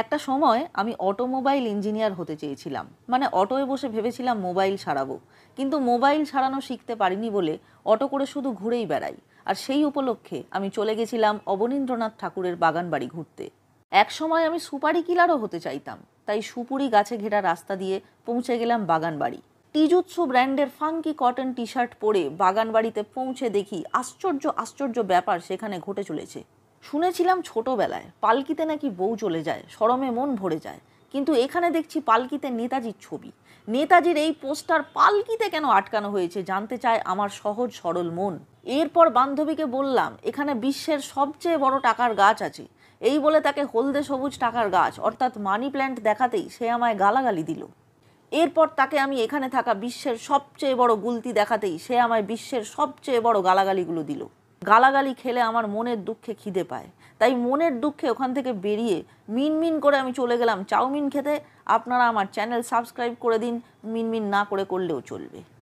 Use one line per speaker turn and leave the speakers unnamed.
একটা সময় আমি অটোমোবাইল ইঞ্জিনিয়ার হতে চেয়েছিলাম। মানে অটোয় বসে ভেবেছিলাম মোবাইল সারাবো, কিন্তু মোবাইল সারানো শিখতে পারিনি বলে অটো করে শুধু ঘুরেই বেড়াই। আর সেই উপলক্ষে আমি চলে গেছিলাম অবনীন্দ্রনাথ ঠাকুরের বাগান বাড়ি ঘুরতে। এক সময় আমি সুপারি কিলারও হতে চাইতাম, তাই সুপুরি গাছে ঘেরা রাস্তা দিয়ে পৌঁছে গেলাম বাগান বাড়ি। টিজুৎসু ব্র্যান্ডের ফাঙ্কি কটন টি শার্ট পরে বাগান বাড়িতে পৌঁছে দেখি আশ্চর্য আশ্চর্য ব্যাপার সেখানে ঘটে চলেছে। শুনেছিলাম ছোটবেলায় পালকিতে নাকি বউ চলে যায়, শরমে মন ভরে যায়, কিন্তু এখানে দেখছি পালকিতে নেতাজির ছবি। নেতাজির এই পোস্টার পালকিতে কেন আটকানো হয়েছে জানতে চায় আমার সহজ সরল মন। এরপর বান্ধবীকে বললাম এখানে বিশ্বের সবচেয়ে বড় টাকার গাছ আছে। এই বলে তাকে হলদে সবুজ টাকার গাছ অর্থাৎ মানি প্ল্যান্ট দেখাতেই সে আমায় গালাগালি দিল। এরপর তাকে আমি এখানে থাকা বিশ্বের সবচেয়ে বড় গুলতি দেখাতেই সে আমায় বিশ্বের সবচেয়ে বড় গালাগালিগুলো দিল। গালাগালি খেলে আমার মনের দুঃখে খিদে পায়, তাই মনের দুঃখে ওখান থেকে বেরিয়ে মিনমিন করে আমি চলে গেলাম চাউমিন খেতে। আপনারা আমার চ্যানেল সাবস্ক্রাইব করে দিন, মিনমিন না করে করলেও চলবে।